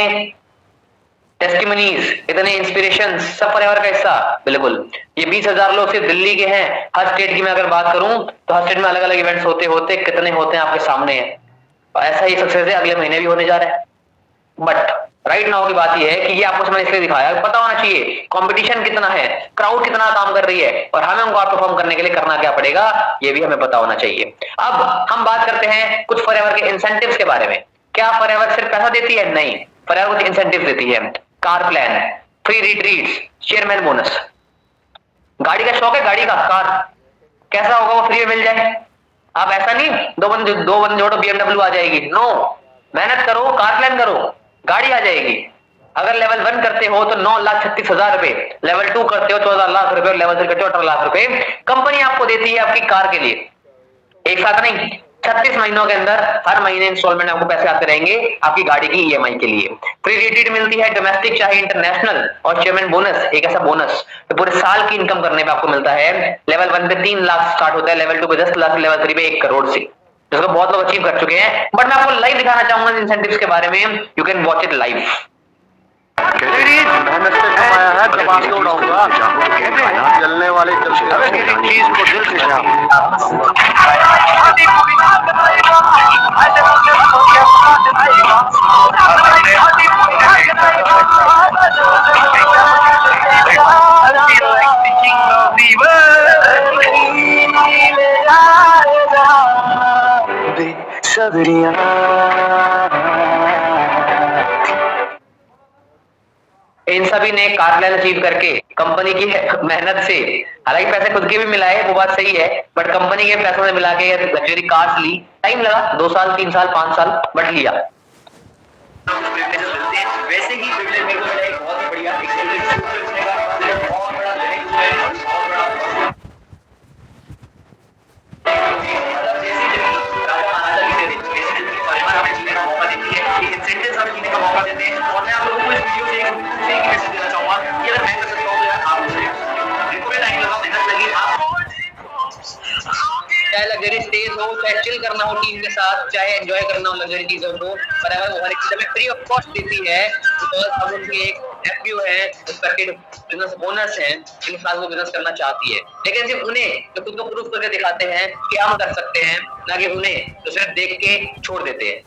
टेस्टिमनीज, इतने इंस्पिरेशंस, सब फॉरएवर का हिस्सा। बिल्कुल, ये 20,000 लोग सिर्फ दिल्ली के हैं। हर स्टेट की मैं अगर बात करूं तो हर स्टेट में अलग अलग इवेंट्स होते होते कितने होते हैं आपके सामने है। ऐसा ही सक्सेस है, अगले महीने भी होने जा रहा है। बट राइट नाउ की बात ये है कि ये आपको मैंने इसलिए दिखाया, पता होना चाहिए कंपटीशन कितना है। क्राउड कितना काम कर रही है और हमें उनको आउट परफॉर्म करने के लिए करना क्या पड़ेगा, ये भी हमें पता होना चाहिए। अब हम बात करते हैं कुछ फॉरएवर के इंसेंटिव्स के बारे में। क्या फॉरएवर सिर्फ पैसा देती है? नहीं, फॉरएवर कुछ इंसेंटिव देती है। Car plan, free retreats, chairman bonus. गाड़ी का शौक है, गाड़ी का, कार कैसा होगा वो फ्री में मिल जाए? आप ऐसा नहीं दो बंद जोड़ो BMW आ जाएगी, नो, मेहनत करो, कार प्लान करो, गाड़ी आ जाएगी। अगर लेवल 1 करते हो तो 9,36,000 रुपए, लेवल 2 करते हो 14 लाख रुपए और लेवल 3 करते हो 18 लाख रुपए कंपनी आपको देती है आपकी कार के लिए। एक साथ नहीं, 36 महीनों के अंदर हर महीने इंस्टॉलमेंट आपको पैसे आते रहेंगे आपकी गाड़ी की EMI के लिए। फ्री रिट्रीट मिलती है, डोमेस्टिक चाहे इंटरनेशनल, और चेयरमैन बोनस, एक ऐसा बोनस तो पूरे साल की इनकम करने पे आपको मिलता है। लेवल 1 पे 3 लाख स्टार्ट होता है, लेवल 2 पे 10 लाख, लेवल 3 पे 1 करोड़ से, जिसको बहुत लोग अचीव कर चुके हैं। बट मैं आपको लाइव दिखाना चाहूंगा इंसेंटिव्स के बारे में, you can watch it live. मेहनत से कमाया है, दबा के उड़ाऊंगा, जलने वाले चीज को दिल से इन सभी ने कार प्लान अचीव करके कंपनी की मेहनत से, हालांकि पैसे खुद के भी मिलाए, वो बात सही है, बट कंपनी के पैसों से मिला के लग्जरी कार्स ली। टाइम लगा, 2 साल, 3 साल, 5 साल, बट लिया। वैसे ही प्रिविलेज मेरे को मिला एक बहुत ही बढ़िया बहुत बड़ा इंसेंटिव्स हमें जीने का मौका देते हैं। और मैं आप लोगों को इस वीडियो से एक मैसेज देना चाहूंगा कि अगर मैं कर सकता हूं तो यार आप मुझे, जिनको भी टाइम लगा, मेहनत लगी, आपको चाहे लग्जरी स्टेज हो, चाहे चिल करना हो टीम के साथ, चाहे एंजॉय करना हो लग्जरी चीजों को, पर अगर वो हर एक चीज हमें फ्री ऑफ कॉस्ट देती है, बिकॉज हम उनके एक FPO है, रिस्पेक्टेड बिजनेस ओनर्स हैं, जिनके साथ वो बिजनेस करना चाहती है। लेकिन सिर्फ उन्हें जो खुद को प्रूफ करके दिखाते हैं कि हम कर सकते हैं, ना कि उन्हें तो सिर्फ देख के छोड़ देते हैं।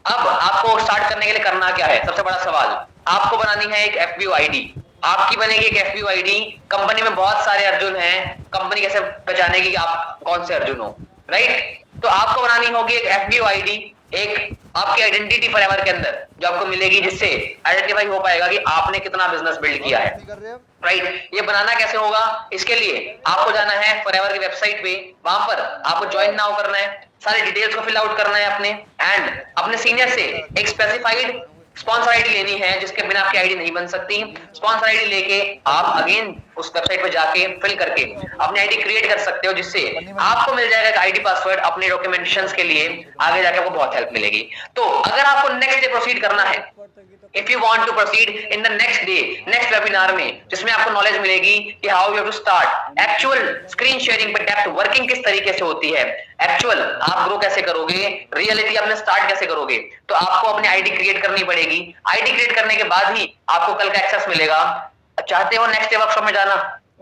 अब आपको स्टार्ट करने के लिए करना क्या है? सबसे बड़ा सवाल, आपको बनानी है एक FPO ID। आपकी बनेगी एक FPO ID। कंपनी में बहुत सारे अर्जुन हैं, कंपनी कैसे पहचानेगी कि आप कौन से अर्जुन हो, राइट? तो आपको बनानी होगी एक FPO ID, एक आपकी आइडेंटिटी फॉरएवर के अंदर जो आपको मिलेगी, जिससे आइडेंटिफाई हो पाएगा कि आपने कितना बिजनेस बिल्ड किया है, राइट? ये बनाना कैसे होगा? इसके लिए आपको जाना है फॉरएवर की वेबसाइट पे, वहां पर आपको ज्वाइन नाउ करना है, सारे डिटेल्स को फिल आउट करना है अपने, एंड अपने सीनियर से एक स्पेसिफाइड स्पॉन्सर आईडी लेनी है, जिसके बिना आपकी आईडी नहीं बन सकती। स्पॉन्सर आईडी लेके आप अगेन उस वेबसाइट पे जाके फिल करके अपनी आईडी क्रिएट कर सकते हो, जिससे आपको मिल जाएगा एक आईडी पासवर्ड अपने डॉक्यूमेंटेशंस के लिए। आगे जाके आपको बहुत हेल्प मिलेगी। तो अगर आपको नेक्स्ट डे प्रोसीड करना है, if you want to proceed in the next day, next webinar में, जिसमें आपको नॉलेज मिलेगी कि how you have to start actual screen sharing पे डेप्थ वर्किंग किस तरीके से होती है, एक्चुअल आप ग्रो कैसे करोगे, रियलिटी आपने स्टार्ट कैसे करोगे, तो आपको अपनी आईडी क्रिएट करनी पड़ेगी। आईडी क्रिएट करने के बाद ही आपको कल का एक्सेस मिलेगा। चाहते हो नेक्स्ट डे वर्कशॉप में जाना?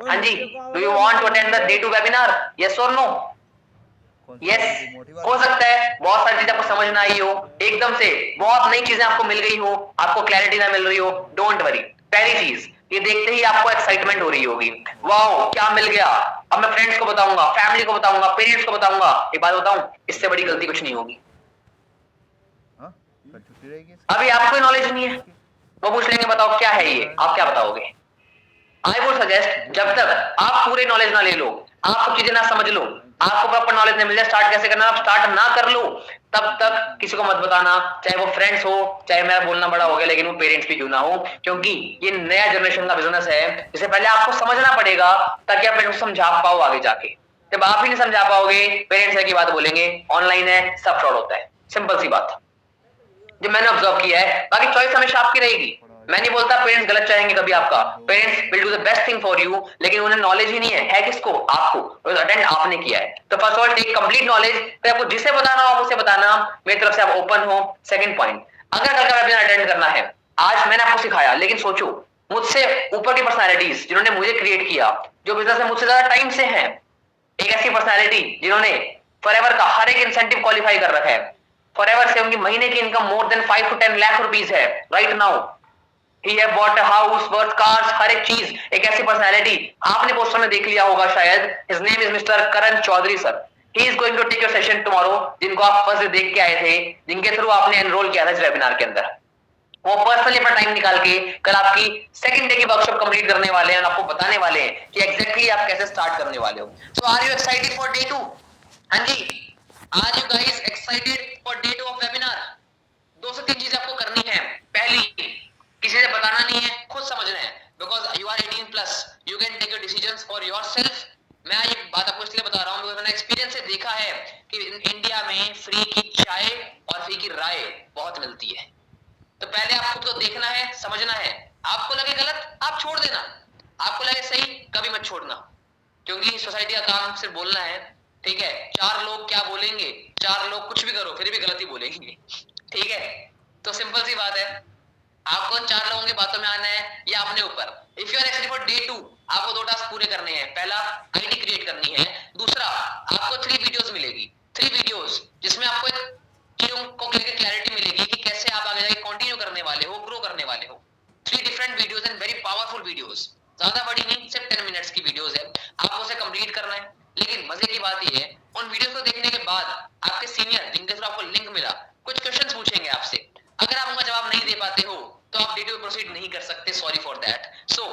हाँ जी, do you want to attend the day 2 webinar? Yes और नो? यस, हो सकता है बहुत सारी चीजें आपको समझ ना आई हो, एकदम से बहुत नई चीजें आपको मिल गई हो, आपको क्लैरिटी ना मिल रही हो, डोंट वरी। पहली चीज, ये देखते ही आपको एक्साइटमेंट हो रही होगी, वाओ क्या मिल गया, अब मैं फ्रेंड्स को बताऊंगा, फैमिली को बताऊंगा, पेरेंट्स को बताऊंगा। एक बात बताऊं, इससे बड़ी गलती कुछ नहीं होगी। अभी आपको नॉलेज नहीं है, वो पूछ लेंगे बताओ क्या है ये, आप क्या बताओगे? आई वुड सजेस्ट, जब तक आप पूरे नॉलेज ना ले लो, आप सब चीजें ना समझ लो, आपको प्रॉपर नॉलेज नहीं मिल जाए स्टार्ट कैसे करना, आप स्टार्ट ना कर लो, तब तक किसी को मत बताना, चाहे वो फ्रेंड्स हो, चाहे मेरा बोलना बड़ा हो गया लेकिन वो पेरेंट्स भी क्यों ना हो, क्योंकि ये नया जनरेशन का बिजनेस है, जिसे पहले आपको समझना पड़ेगा ताकि आप पेरेंट्स को समझा पाओ आगे जाके। जब आप ही नहीं समझा पाओगे, पेरेंट्स है की बात बोलेंगे, ऑनलाइन है, सब फ्रॉड होता है, सिंपल सी बात जो मैंने ऑब्जर्व किया है। बाकी चॉइस हमेशा आपकी रहेगी, मैं नहीं बोलता पेरेंट्स गलत चाहेंगे कभी आपका, parents will do the best thing for you, लेकिन उन्हें नॉलेज ही नहीं है किसको? आपको, अटेंड आपने किया है। तो first of all take complete knowledge, फिर आपको जिसे बताना हो आप उसे बताना, मेरी तरफ से आप ओपन हो। सेकंड पॉइंट, अगर कल का वेबिनार अटेंड करना है, आज मैंने आपको सिखाया, लेकिन सोचो मुझसे ऊपर की पर्सनैलिटीज जिन्होंने मुझे क्रिएट किया, जो बिजनेस में मुझसे ज्यादा टाइम से हैं, एक ऐसी पर्सनैलिटी जिन्होंने फॉरएवर का हर एक इंसेंटिव क्वालिफाई कर रखा है, फॉरएवर से उनकी महीने की income more than 5 to 10 lakh rupees है right now, he have bought a house, worth cars, हर एक चीज। एक ऐसी पर्सनैलिटी आपने पोस्टर में देख लिया होगा शायद, his name is Mr. Karan Chaudhary sir. He is going to take your session tomorrow, जिनको आप फर्स्ट देख के आए थे, जिनके थ्रू आपने एनरोल किया था इस वेबिनार के अंदर, वो पर्सनली अपना टाइम निकाल के कल आपकी सेकंड डे की वर्कशॉप कंप्लीट करने वाले हैं और आपको बताने वाले हैं कि एग्जैक्टली आप कैसे स्टार्ट करने वाले हो। So are you excited for day 2? हाँ जी, are you guys excited for day 2 of webinar? 2 से 3 चीजें आपको करनी है। पहली, किसी से बताना नहीं है, खुद समझना है, because you are 18 plus, you can take your decisions for yourself. मैं ये बात आपको इसलिए बता रहा हूँ बिकॉज मैंने एक्सपीरियंस से देखा है कि इंडिया में फ्री की चाय और फ्री की राय बहुत मिलती है। तो पहले आप खुद को देखना है, समझना है। आपको लगे गलत, आप छोड़ देना, आपको लगे सही, कभी मत छोड़ना, क्योंकि सोसाइटी का काम सिर्फ बोलना है, ठीक है? 4 लोग क्या बोलेंगे, 4 लोग कुछ भी करो फिर भी गलत ही बोलेंगे, ठीक है? तो सिंपल सी बात है, आपको 4 लोगों की बातों में आना है, या अपने ऊपर। If you are actually for day 2, आपको 2 टास्क पूरे करने हैं। पहला, आईडी क्रिएट करनी है। दूसरा, आपको 3 वीडियोस मिलेगी, 3 वीडियोस जिसमें आपको एक चीजों को लेकर क्लैरिटी मिलेगी कि कैसे आप आगे जाके कंटिन्यू करने वाले हो, ग्रो करने वाले हो। 3 different videos and very powerful videos, ज्यादा बड़ी नहीं, सिर्फ 10 मिनट्स की वीडियोस है, आपको उसे कंप्लीट करना है। लेकिन मजे की बात यह है, उन वीडियोस को देखने के बाद आपके सीनियर जिनके थ्रू आपको लिंक मिला, कुछ क्वेश्चंस पूछेंगे आपसे। अगर आप उनका जवाब नहीं दे पाते हो तो आप डे 2 में प्रोसीड नहीं कर सकते, sorry for that. So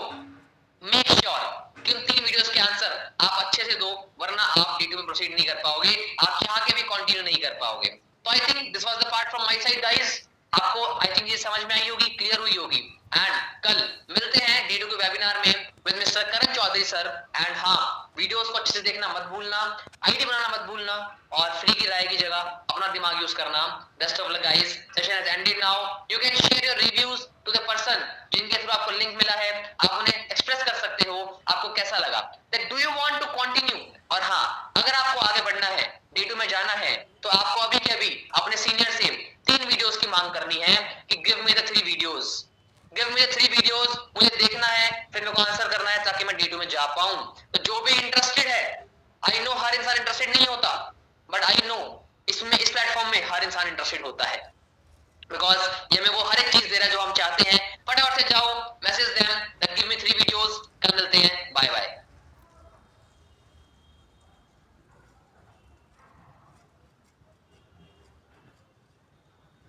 make sure कि उन 3 वीडियोस के आंसर आप अच्छे से दो, वरना आप डे 2 में प्रोसीड नहीं कर पाओगे, आप चाह के भी कंटिन्यू नहीं कर पाओगे। तो I think this was the part from my side guys. आपको आई थिंक ये समझ में आई होगी, क्लियर हुई होगी। एंड कल मिलते हैं डे 2 के वेबिनार में with mister Karan Chaudhary sir. And हाँ, वीडियोस को अच्छे से देखना मत भूलना, आईडी बनाना मत भूलना, और फ्री की राय की जगह अपना दिमाग यूज करना। Best of luck guys, session has ended now. You can share your reviews to the person जिनके थ्रू आपको लिंक मिला है। आप उन्हें एक्सप्रेस कर सकते हो आपको कैसा लगा, that do you want to continue. और हाँ, अगर आपको आगे बढ़ना है, डे 2 में जाना है, तो आपको अभी के अभी अपने सीनियर से 3 वीडियोस की मांग करनी है कि give me the 3 videos, give me the 3 videos, मुझे देखना है, फिर मेरे को आंसर करना है ताकि मैं डे 2 में जा पाऊं। तो जो भी इंटरेस्टेड है, आई नो हर इंसान इंटरेस्टेड नहीं होता, बट आई नो इसमें इस प्लेटफॉर्म में हर इंसान इंटरेस्टेड होता है, बिकॉज ये हमें वो हर एक चीज दे रहा है जो हम चाहते हैं।